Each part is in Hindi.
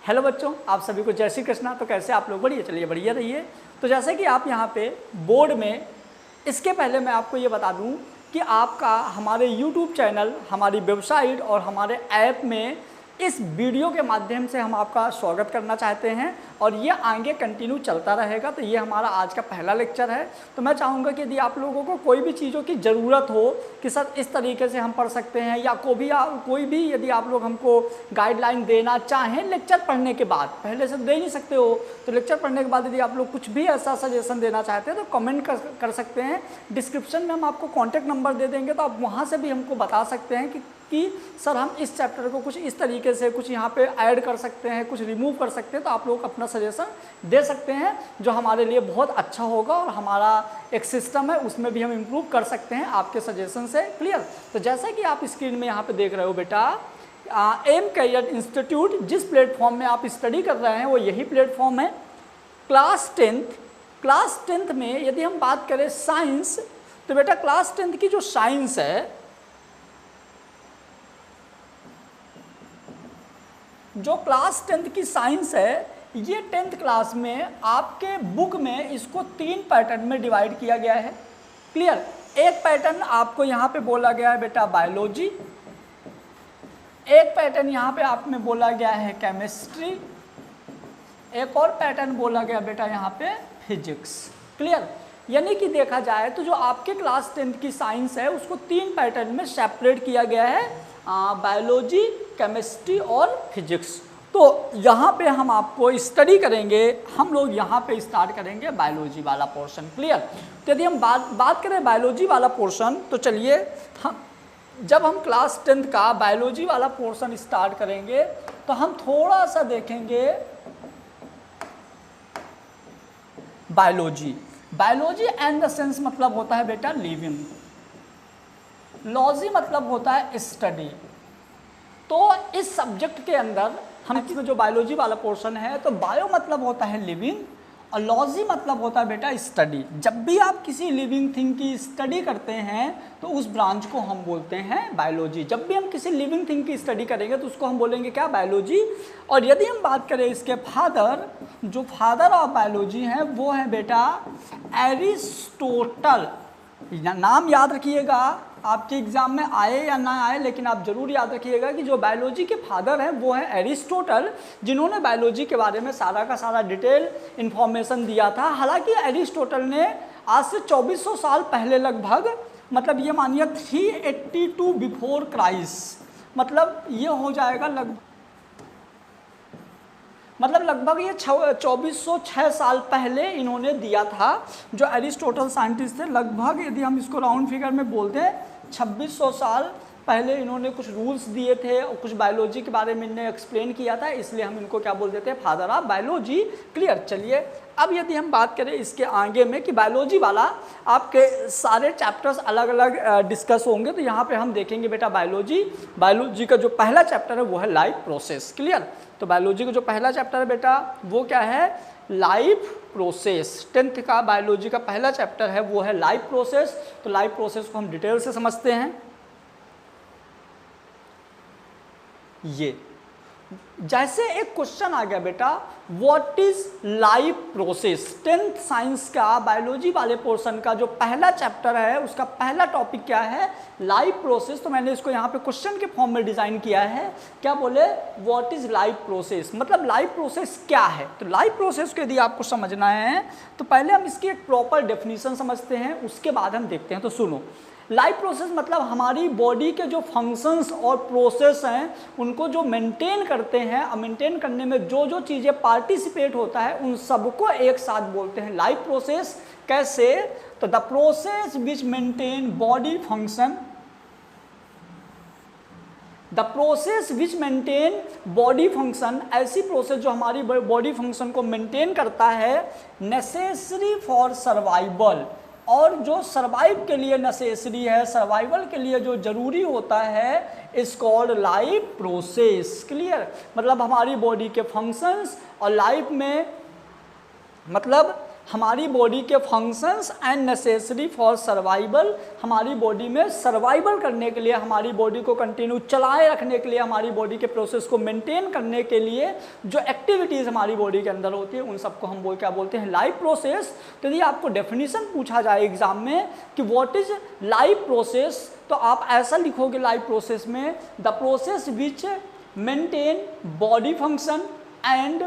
हेलो बच्चों, आप सभी को जय श्री कृष्णा। तो कैसे आप लोग? बढ़िया, चलिए बढ़िया रहिए। तो जैसे कि आप यहाँ पे बोर्ड में, इसके पहले मैं आपको ये बता दूँ कि आपका हमारे YouTube चैनल, हमारी वेबसाइट और हमारे ऐप में इस वीडियो के माध्यम से हम आपका स्वागत करना चाहते हैं और ये आगे कंटिन्यू चलता रहेगा। तो ये हमारा आज का पहला लेक्चर है। तो मैं चाहूँगा कि यदि आप लोगों को कोई भी चीज़ों की ज़रूरत हो कि सर इस तरीके से हम पढ़ सकते हैं या कोई भी यदि आप लोग हमको गाइडलाइन देना चाहें लेक्चर पढ़ने के बाद, पहले से दे नहीं सकते हो तो लेक्चर पढ़ने के बाद यदि आप लोग कुछ भी ऐसा सजेशन देना चाहते हैं तो कमेंट कर सकते हैं। डिस्क्रिप्शन में हम आपको कॉन्टैक्ट नंबर दे देंगे, तो आप वहाँ से भी हमको बता सकते हैं कि सर हम इस चैप्टर को कुछ इस तरीके से कुछ यहाँ पे ऐड कर सकते हैं, कुछ रिमूव कर सकते हैं। तो आप लोग अपना सजेशन दे सकते हैं जो हमारे लिए बहुत अच्छा होगा और हमारा एक सिस्टम है उसमें भी हम इम्प्रूव कर सकते हैं आपके सजेशन से। क्लियर? तो जैसा कि आप स्क्रीन में यहाँ पे देख रहे हो बेटा, एम कैरियर इंस्टीट्यूट जिस प्लेटफॉर्म में आप स्टडी कर रहे हैं वो यही प्लेटफॉर्म है। क्लास टेंथ में यदि हम बात करें साइंस, तो बेटा क्लास 10th की जो साइंस है, जो क्लास 10th की साइंस है, ये 10th क्लास में आपके बुक में इसको 3 पैटर्न में डिवाइड किया गया है। क्लियर? एक पैटर्न आपको यहाँ पे बोला गया है बेटा बायोलॉजी, एक पैटर्न यहाँ पे आप में बोला गया है केमिस्ट्री, एक और पैटर्न बोला गया बेटा यहाँ पे फिजिक्स। क्लियर? यानी कि देखा जाए तो जो आपके क्लास 10th की साइंस है उसको 3 पैटर्न में सेपरेट किया गया है, बायोलॉजी, केमिस्ट्री और फिजिक्स। तो यहाँ पे हम आपको स्टडी करेंगे, हम लोग यहाँ पे स्टार्ट करेंगे बायोलॉजी वाला पोर्शन। क्लियर? तो यदि हम बात करें बायोलॉजी वाला पोर्शन, तो चलिए जब हम क्लास 10th का बायोलॉजी वाला पोर्शन स्टार्ट करेंगे तो हम थोड़ा सा देखेंगे बायोलॉजी एंड द सेंस मतलब होता है बेटा लिविंग, लॉजी मतलब होता है स्टडी। तो इस सब्जेक्ट के अंदर हम इसमें जो बायोलॉजी वाला पोर्शन है, तो बायो मतलब होता है लिविंग और लॉजी मतलब होता है बेटा स्टडी। जब भी आप किसी लिविंग थिंग की स्टडी करते हैं तो उस ब्रांच को हम बोलते हैं बायोलॉजी। जब भी हम किसी लिविंग थिंग की स्टडी करेंगे तो उसको हम बोलेंगे क्या? बायोलॉजी। और यदि हम बात करें इसके फादर, जो फादर ऑफ बायोलॉजी हैं वो है बेटा एरिस्टोटल। नाम याद रखिएगा, आपके एग्जाम में आए या ना आए लेकिन आप जरूर याद रखिएगा कि जो बायोलॉजी के फादर हैं वो हैं एरिस्टोटल, जिन्होंने बायोलॉजी के बारे में सारा का सारा डिटेल इन्फॉर्मेशन दिया था। हालांकि एरिस्टोटल ने आज से 2400 साल पहले लगभग, मतलब ये मानिए 382 बिफोर क्राइस्ट, मतलब ये हो जाएगा लगभग ये 2406 साल पहले इन्होंने दिया था। जो एरिस्टोटल साइंटिस्ट थे, लगभग यदि हम इसको राउंड फिगर में बोलते हैं 2600 साल पहले इन्होंने कुछ रूल्स दिए थे और कुछ बायोलॉजी के बारे में इन्हें एक्सप्लेन किया था, इसलिए हम इनको क्या बोल देते हैं? Father of biology. क्लियर? चलिए अब यदि हम बात करें इसके आगे में कि बायोलॉजी वाला आपके सारे चैप्टर्स अलग अलग डिस्कस होंगे, तो यहाँ पे हम देखेंगे बेटा बायोलॉजी का जो पहला चैप्टर है वो है लाइफ प्रोसेस। क्लियर? तो बायोलॉजी का जो पहला चैप्टर है बेटा वो क्या है? Life process. 10th का बायोलॉजी का पहला चैप्टर है वो है लाइफ प्रोसेस। तो लाइफ प्रोसेस को हम डिटेल से समझते हैं। ये जैसे एक क्वेश्चन आ गया बेटा, what is life process? 10th science का बायोलॉजी वाले पोर्शन का जो पहला चैप्टर है उसका पहला टॉपिक क्या है? Life process. तो मैंने इसको यहाँ पे क्वेश्चन के फॉर्म में डिजाइन किया है। क्या बोले? व्हाट इज लाइफ प्रोसेस, मतलब लाइफ प्रोसेस क्या है। तो लाइफ प्रोसेस को यदि आपको समझना है तो पहले हम इसकी एक प्रॉपर डेफिनेशन समझते हैं, उसके बाद हम देखते हैं। तो सुनो, लाइफ प्रोसेस मतलब हमारी बॉडी के जो फंक्शंस और प्रोसेस हैं उनको जो मेंटेन करते हैं, और मेंटेन करने में जो जो चीज़ें पार्टिसिपेट होता है उन सबको एक साथ बोलते हैं लाइफ प्रोसेस। कैसे? तो the process which maintain body function, the process which maintain body function, ऐसी प्रोसेस जो हमारी बॉडी फंक्शन को मेंटेन करता है, नेसेसरी फॉर सर्वाइवल, और जो सर्वाइव के लिए नेसेसरी है, सर्वाइवल के लिए जो जरूरी होता है, is called life process. Clear? मतलब हमारी बॉडी के फंक्शंस और लाइफ में मतलब हमारी बॉडी के functions and necessary for survival, हमारी बॉडी में सर्वाइवल करने के लिए, हमारी बॉडी को कंटिन्यू चलाए रखने के लिए, हमारी बॉडी के प्रोसेस को मेंटेन करने के लिए जो एक्टिविटीज़ हमारी बॉडी के अंदर होती है उन सबको हम क्या बोलते हैं, लाइफ प्रोसेस। तो यदि आपको डेफिनेशन पूछा जाए एग्जाम में कि व्हाट इज लाइफ प्रोसेस, तो आप ऐसा लिखोगे लाइफ प्रोसेस में, the process which maintain body function and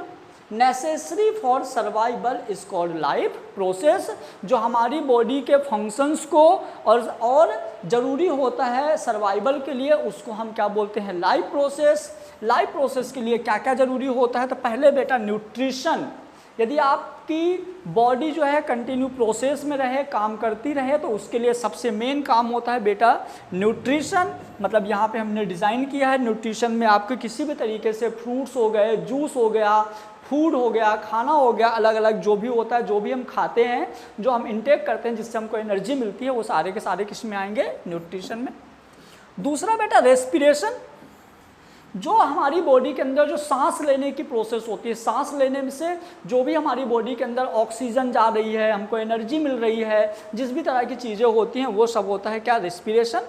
necessary for survival is called life process. जो हमारी बॉडी के फंक्शंस को और ज़रूरी होता है सर्वाइवल के लिए, उसको हम क्या बोलते हैं, लाइफ प्रोसेस। लाइफ प्रोसेस के लिए क्या क्या ज़रूरी होता है, तो पहले बेटा न्यूट्रिशन। यदि आपकी बॉडी जो है कंटिन्यू प्रोसेस में रहे, काम करती रहे, तो उसके लिए सबसे मेन काम होता है बेटा न्यूट्रिशन। मतलब यहाँ पे हमने डिज़ाइन किया है न्यूट्रिशन में आपके किसी भी तरीके से फ्रूट्स हो गए, जूस हो गया, फूड हो गया, खाना हो गया, अलग अलग जो भी होता है, जो भी हम खाते हैं, जो हम इंटेक करते हैं जिससे हमको एनर्जी मिलती है, वो सारे के सारे किस में आएंगे, न्यूट्रिशन में। दूसरा बेटा रेस्पिरेशन। जो हमारी बॉडी के अंदर जो सांस लेने की प्रोसेस होती है, सांस लेने में से जो भी हमारी बॉडी के अंदर ऑक्सीजन जा रही है, हमको एनर्जी मिल रही है, जिस भी तरह की चीज़ें होती हैं वो सब होता है क्या, रेस्पिरेशन।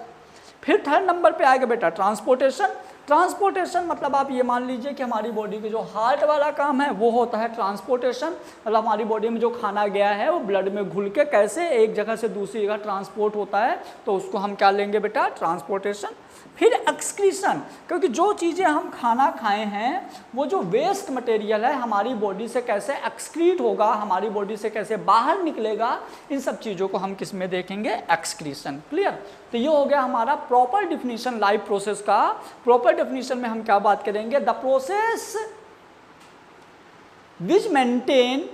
फिर थर्ड नंबर पे आएगा बेटा ट्रांसपोर्टेशन। ट्रांसपोर्टेशन मतलब आप ये मान लीजिए कि हमारी बॉडी के जो हार्ट वाला काम है वो होता है ट्रांसपोर्टेशन। मतलब हमारी बॉडी में जो खाना गया है वो ब्लड में घुल के कैसे एक जगह से दूसरी जगह ट्रांसपोर्ट होता है, तो उसको हम क्या लेंगे बेटा, ट्रांसपोर्टेशन। फिर एक्सक्रीशन, क्योंकि जो चीज़ें हम खाना खाए हैं वो जो वेस्ट मटेरियल है हमारी बॉडी से कैसे एक्सक्रीट होगा, हमारी बॉडी से कैसे बाहर निकलेगा, इन सब चीज़ों को हम किस में देखेंगे, एक्सक्रीशन। क्लियर। तो ये हो गया हमारा प्रॉपर डिफिनीशन लाइफ प्रोसेस का। प्रॉपर डेफिनेशन में हम क्या बात करेंगे, the process which maintain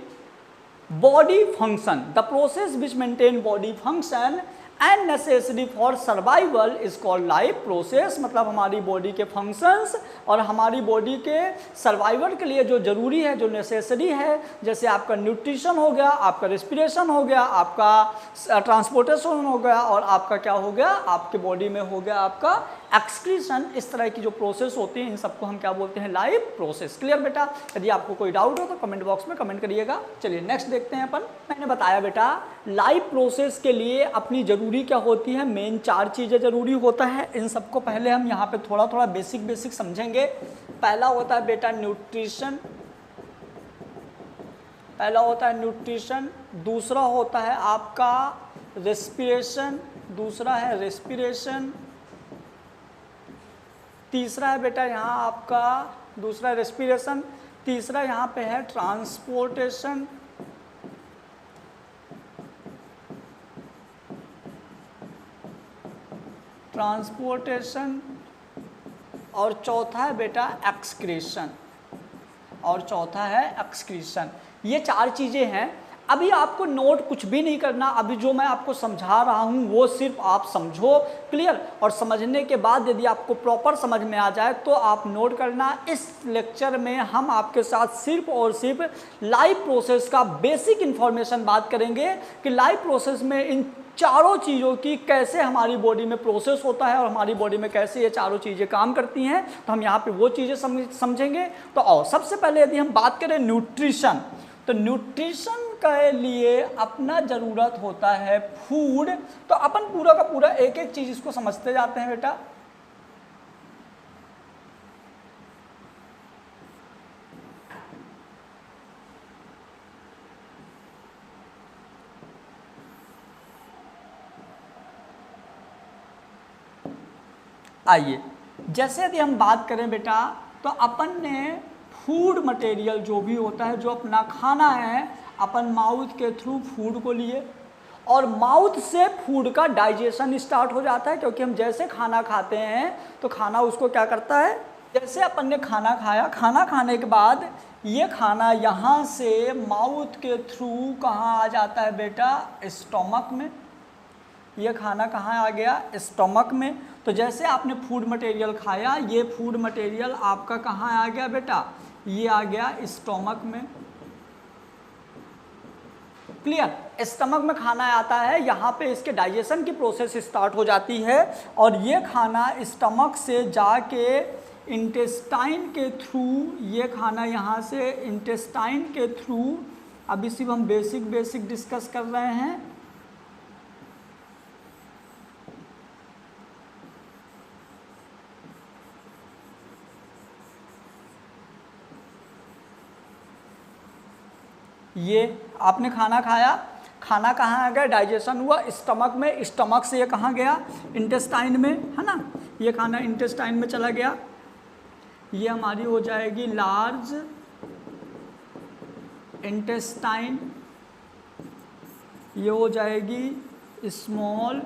body function, the process which maintain body function and necessary for survival is called life process. मतलब हमारी बॉडी के फंक्शंस और हमारी बॉडी के सर्वाइवल के लिए जो जरूरी है, जो नेसेसरी है, जैसे आपका न्यूट्रिशन हो गया, आपका रेस्पिरेशन हो गया, आपका ट्रांसपोर्टेशन हो गया, और आपका क्या हो गया, आपके बॉडी में हो गया आपका एक्सक्रीशन। इस तरह की जो प्रोसेस होती है इन सबको हम क्या बोलते हैं, लाइफ प्रोसेस। क्लियर बेटा। यदि आपको कोई डाउट हो तो कमेंट बॉक्स में कमेंट करिएगा। चलिए नेक्स्ट देखते हैं अपन। मैंने बताया बेटा लाइफ प्रोसेस के लिए अपनी जरूरी क्या होती है, मेन 4 चीज़ें जरूरी होता है। इन सबको पहले हम यहाँ पे थोड़ा थोड़ा बेसिक समझेंगे। पहला होता है बेटा न्यूट्रिशन, पहला होता है न्यूट्रिशन। दूसरा होता है आपका रेस्पिरेशन, दूसरा है रेस्पिरेशन। तीसरा है बेटा यहाँ आपका दूसरा रेस्पिरेशन। तीसरा यहाँ पे है ट्रांसपोर्टेशन। ट्रांसपोर्टेशन। और चौथा है बेटा एक्सक्रीशन। और चौथा है एक्सक्रीशन। ये 4 चीज़ें हैं। अभी आपको नोट कुछ भी नहीं करना, अभी जो मैं आपको समझा रहा हूँ वो सिर्फ आप समझो। क्लियर। और समझने के बाद यदि आपको प्रॉपर समझ में आ जाए तो आप नोट करना। इस लेक्चर में हम आपके साथ सिर्फ और सिर्फ लाइफ प्रोसेस का बेसिक इन्फॉर्मेशन बात करेंगे कि लाइफ प्रोसेस में इन चारों चीज़ों की कैसे हमारी बॉडी में प्रोसेस होता है और हमारी बॉडी में कैसे ये चारों चीज़ें काम करती हैं। तो हम यहाँ पे वो चीज़ें समझेंगे। तो आओ सबसे पहले यदि हम बात करें न्यूट्रिशन, तो न्यूट्रिशन के लिए अपना ज़रूरत होता है फूड। तो अपन पूरा का पूरा एक एक चीज़ इसको समझते जाते हैं बेटा। आइए, जैसे यदि हम बात करें बेटा तो अपन ने फूड मटेरियल जो भी होता है, जो अपना खाना है, अपन माउथ के थ्रू फूड को लिए और माउथ से फूड का डाइजेशन स्टार्ट हो जाता है। क्योंकि हम जैसे खाना खाते हैं तो खाना उसको क्या करता है, जैसे अपन ने खाना खाया, खाना खाने के बाद ये खाना यहाँ से माउथ के थ्रू कहाँ आ जाता है बेटा, स्टमक में। ये खाना कहाँ आ गया, स्टमक में। तो जैसे आपने फूड मटेरियल खाया, ये फूड मटेरियल आपका कहाँ आ गया बेटा, ये आ गया स्टमक में। क्लियर। स्टमक में खाना आता है, यहाँ पे इसके डाइजेशन की प्रोसेस स्टार्ट हो जाती है और ये खाना स्टमक से जाके इंटेस्टाइन के थ्रू, ये खाना यहाँ से इंटेस्टाइन के थ्रू अभी सिर्फ हम बेसिक डिस्कस कर रहे हैं। ये आपने खाना खाया, खाना कहाँ आ गया, डाइजेशन हुआ स्टमक में, स्टमक से ये कहाँ गया, इंटेस्टाइन में, है ना। ये खाना इंटेस्टाइन में चला गया, ये हमारी हो जाएगी लार्ज इंटेस्टाइन, ये हो जाएगी स्मॉल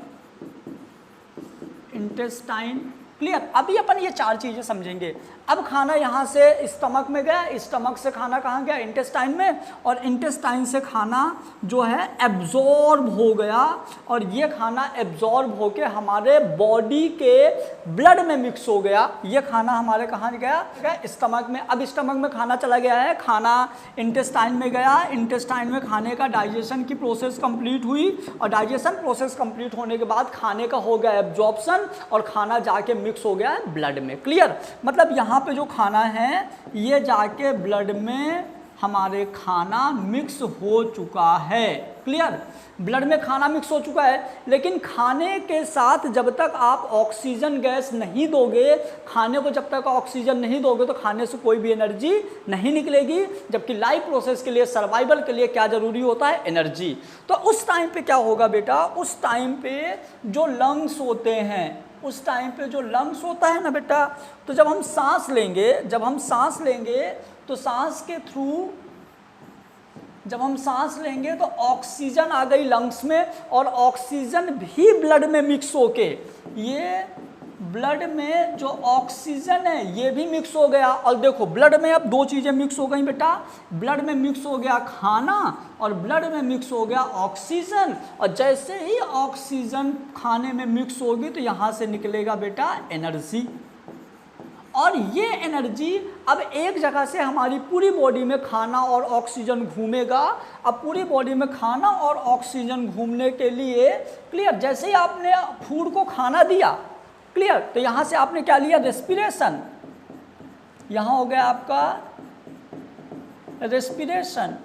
इंटेस्टाइन। क्लियर। अभी अपन ये चार चीज़ें समझेंगे। अब खाना यहाँ से स्टमक में गया, स्टमक से खाना कहाँ गया, इंटेस्टाइन में, और इंटेस्टाइन से खाना जो है एब्जॉर्ब हो गया, और ये खाना एब्जॉर्ब होके हमारे बॉडी के ब्लड में मिक्स हो गया। ये खाना हमारे कहाँ गया, स्टमक में। अब स्टमक में खाना चला गया है, खाना इंटेस्टाइन में गया, इंटेस्टाइन में खाने का डाइजेशन की प्रोसेस कंप्लीट हुई, और डाइजेशन प्रोसेस कंप्लीट होने के बाद खाने का हो गया एब्जॉर्प्शन, और खाना जाके मिक्स हो गया है ब्लड में। क्लियर। मतलब यहाँ पे जो खाना है ये जाके ब्लड में हमारे खाना मिक्स हो चुका है। क्लियर। ब्लड में खाना मिक्स हो चुका है, लेकिन खाने के साथ जब तक आप ऑक्सीजन गैस नहीं दोगे, खाने को जब तक ऑक्सीजन नहीं दोगे तो खाने से कोई भी एनर्जी नहीं निकलेगी। जबकि लाइफ प्रोसेस के लिए, सर्वाइवल के लिए क्या जरूरी होता है, एनर्जी। तो उस टाइम पे क्या होगा बेटा, उस टाइम पे जो लंग्स होते हैं, उस टाइम पे जो लंग्स होता है ना बेटा, तो जब हम सांस लेंगे, तो सांस के थ्रू जब हम सांस लेंगे तो ऑक्सीजन आ गई लंग्स में, और ऑक्सीजन भी ब्लड में मिक्स होके, ये ब्लड में जो ऑक्सीजन है ये भी मिक्स हो गया। और देखो ब्लड में अब दो चीज़ें मिक्स हो गई बेटा, ब्लड में मिक्स हो गया खाना, और ब्लड में मिक्स हो गया ऑक्सीजन। और जैसे ही ऑक्सीजन खाने में मिक्स होगी तो यहाँ से निकलेगा बेटा एनर्जी, और ये एनर्जी अब एक जगह से हमारी पूरी बॉडी में खाना और ऑक्सीजन घूमेगा। अब पूरी बॉडी में खाना और ऑक्सीजन घूमने के लिए, क्लियर, जैसे ही आपने फूड को खाना दिया, क्लियर, तो यहाँ से आपने क्या लिया, रेस्पिरेशन, यहाँ हो गया आपका रेस्पिरेशन।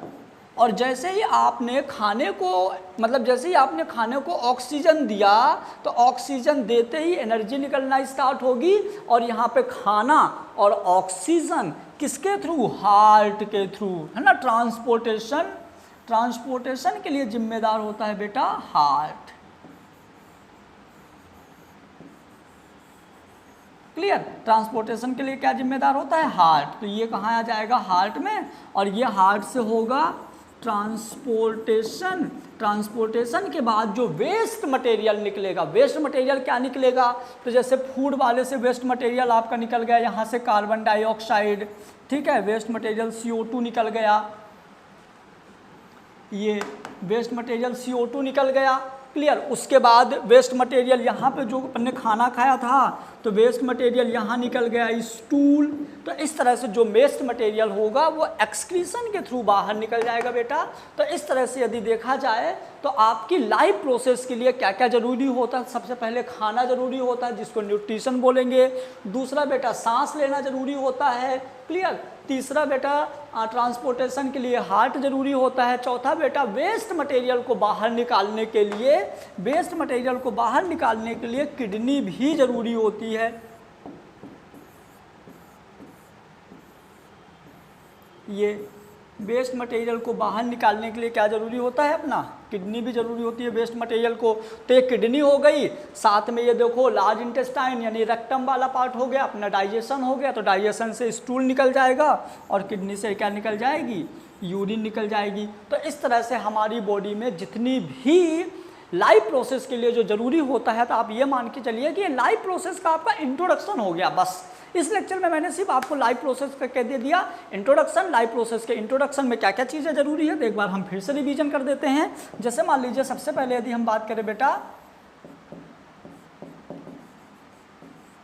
और जैसे ही आपने खाने को, मतलब जैसे ही आपने खाने को ऑक्सीजन दिया, तो ऑक्सीजन देते ही एनर्जी निकलना स्टार्ट होगी, और यहाँ पे खाना और ऑक्सीजन किसके थ्रू, हार्ट के थ्रू, है ना। ट्रांसपोर्टेशन के लिए जिम्मेदार होता है बेटा हार्ट। क्लियर। ट्रांसपोर्टेशन के लिए क्या जिम्मेदार होता है, हार्ट। तो ये कहाँ आ जाएगा, हार्ट में, और ये हार्ट से होगा ट्रांसपोर्टेशन के बाद जो वेस्ट मटेरियल निकलेगा, वेस्ट मटेरियल क्या निकलेगा, तो जैसे फूड वाले से वेस्ट मटेरियल आपका निकल गया, यहाँ से कार्बन डाइऑक्साइड, ठीक है, वेस्ट मटेरियल CO2 निकल गया, ये वेस्ट मटेरियल CO2 निकल गया। क्लियर। उसके बाद वेस्ट मटेरियल यहाँ पे जो अपन ने खाना खाया था, तो वेस्ट मटेरियल यहाँ निकल गया, स्टूल। तो इस तरह से जो वेस्ट मटेरियल होगा वो एक्सक्रीशन के थ्रू बाहर निकल जाएगा बेटा। तो इस तरह से यदि देखा जाए तो आपकी लाइफ प्रोसेस के लिए क्या क्या ज़रूरी होता है, सबसे पहले खाना ज़रूरी होता है जिसको न्यूट्रिशन बोलेंगे। दूसरा बेटा सांस लेना ज़रूरी होता है। क्लियर। तीसरा बेटा ट्रांसपोर्टेशन के लिए हार्ट ज़रूरी होता है। चौथा बेटा वेस्ट मटेरियल को बाहर निकालने के लिए किडनी भी ज़रूरी होती है। ये वेस्ट मटेरियल को बाहर निकालने के लिए क्या ज़रूरी होता है, अपना किडनी भी ज़रूरी होती है वेस्ट मटेरियल को। तो ये किडनी हो गई, साथ में ये देखो लार्ज इंटेस्टाइन यानी रेक्टम वाला पार्ट हो गया, अपना डाइजेशन हो गया, तो डाइजेशन से स्टूल निकल जाएगा, और किडनी से क्या निकल जाएगी, यूरिन निकल जाएगी। तो इस तरह से हमारी बॉडी में जितनी भी लाइफ प्रोसेस के लिए जो ज़रूरी होता है, तो आप ये मान के चलिए कि ये लाइफ प्रोसेस का आपका इंट्रोडक्शन हो गया। बस इस लेक्चर में मैंने सिर्फ आपको लाइफ प्रोसेस का कह दे दिया इंट्रोडक्शन। लाइफ प्रोसेस के इंट्रोडक्शन में क्या क्या चीज़ें ज़रूरी है, तो एक बार हम फिर से रिवीजन कर देते हैं। जैसे मान लीजिए सबसे पहले यदि हम बात करें बेटा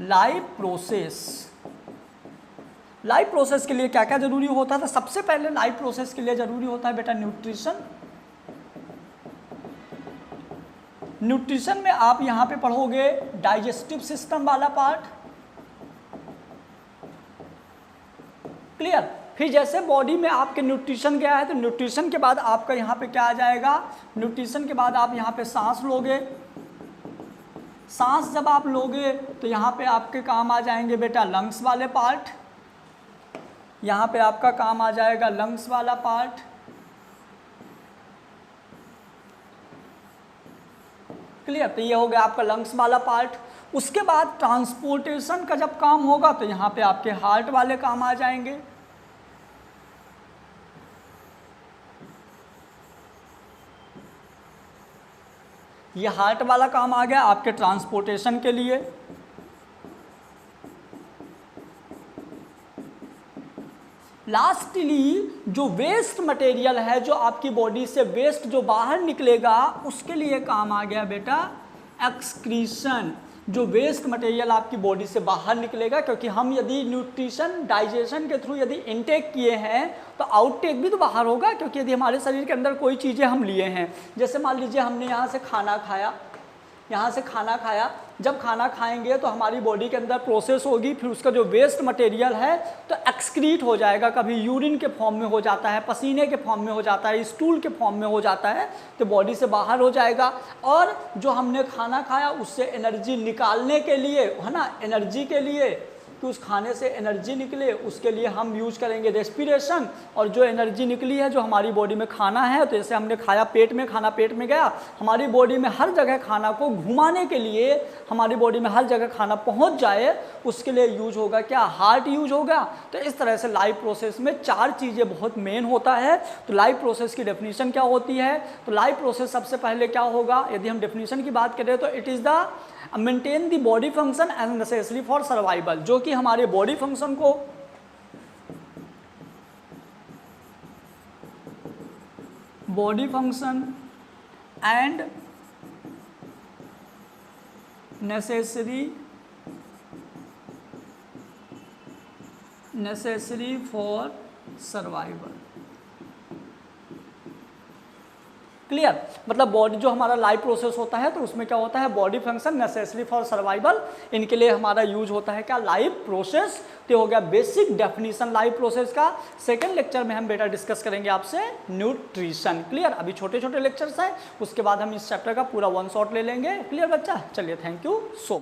लाइफ प्रोसेस के लिए क्या क्या ज़रूरी होता है, तो सबसे पहले लाइफ प्रोसेस के लिए ज़रूरी होता है बेटा न्यूट्रिशन। न्यूट्रिशन में आप यहाँ पे पढ़ोगे डाइजेस्टिव सिस्टम वाला पार्ट। क्लियर। फिर जैसे बॉडी में आपके न्यूट्रिशन गया है तो न्यूट्रिशन के बाद आपका यहाँ पे क्या आ जाएगा, न्यूट्रिशन के बाद आप यहाँ पे सांस लोगे। सांस जब आप लोगे तो यहाँ पे आपके काम आ जाएंगे बेटा लंग्स वाले पार्ट, यहाँ पे आपका काम आ जाएगा लंग्स वाला पार्ट। क्लियर, तो ये हो गया आपका लंग्स वाला पार्ट। उसके बाद ट्रांसपोर्टेशन का जब काम होगा तो यहाँ पे आपके हार्ट वाले काम आ जाएंगे। ये हार्ट वाला काम आ गया आपके ट्रांसपोर्टेशन के लिए। लास्टली जो वेस्ट मटेरियल है, जो आपकी बॉडी से वेस्ट जो बाहर निकलेगा, उसके लिए काम आ गया बेटा एक्सक्रीशन। जो वेस्ट मटेरियल आपकी बॉडी से बाहर निकलेगा, क्योंकि हम यदि न्यूट्रिशन डाइजेशन के थ्रू यदि इनटेक किए हैं तो आउटटेक भी तो बाहर होगा, क्योंकि यदि हमारे शरीर के अंदर कोई चीज़ें हम लिए हैं, जैसे मान लीजिए हमने यहाँ से खाना खाया, यहाँ से खाना खाया, जब खाना खाएंगे तो हमारी बॉडी के अंदर प्रोसेस होगी, फिर उसका जो वेस्ट मटेरियल है तो एक्सक्रीट हो जाएगा, कभी यूरिन के फॉर्म में हो जाता है, पसीने के फॉर्म में हो जाता है, स्टूल के फॉर्म में हो जाता है, तो बॉडी से बाहर हो जाएगा। और जो हमने खाना खाया उससे एनर्जी निकालने के लिए, है ना, एनर्जी के लिए कि उस खाने से एनर्जी निकले, उसके लिए हम यूज करेंगे रेस्पिरेशन। और जो एनर्जी निकली है, जो हमारी बॉडी में खाना है, तो जैसे हमने खाया पेट में, खाना पेट में गया, हमारी बॉडी में हर जगह खाना को घुमाने के लिए, हमारी बॉडी में हर जगह खाना पहुंच जाए, उसके लिए यूज होगा क्या, हार्ट यूज होगा। तो इस तरह से लाइफ प्रोसेस में 4 चीज़ें बहुत मेन होता है। तो लाइफ प्रोसेस की डेफिनेशन क्या होती है, तो लाइफ प्रोसेस सबसे पहले क्या होगा, यदि हम डेफिनेशन की बात करें तो it is the maintain the body function as necessary for survival, जो कि हमारे बॉडी फंक्शन को body function and necessary for survival. Clear, मतलब बॉडी जो हमारा लाइफ प्रोसेस होता है तो उसमें क्या होता है, body function necessary for survival, इनके लिए हमारा यूज होता है क्या, लाइफ प्रोसेस। तो हो गया बेसिक डेफिनेशन लाइफ प्रोसेस का। सेकंड लेक्चर में हम बेटा डिस्कस करेंगे आपसे न्यूट्रिशन। क्लियर, अभी छोटे छोटे लेक्चर्स हैं, उसके बाद हम इस चैप्टर का पूरा 1 शॉट ले लेंगे। क्लियर बच्चा, चलिए थैंक यू सो मच।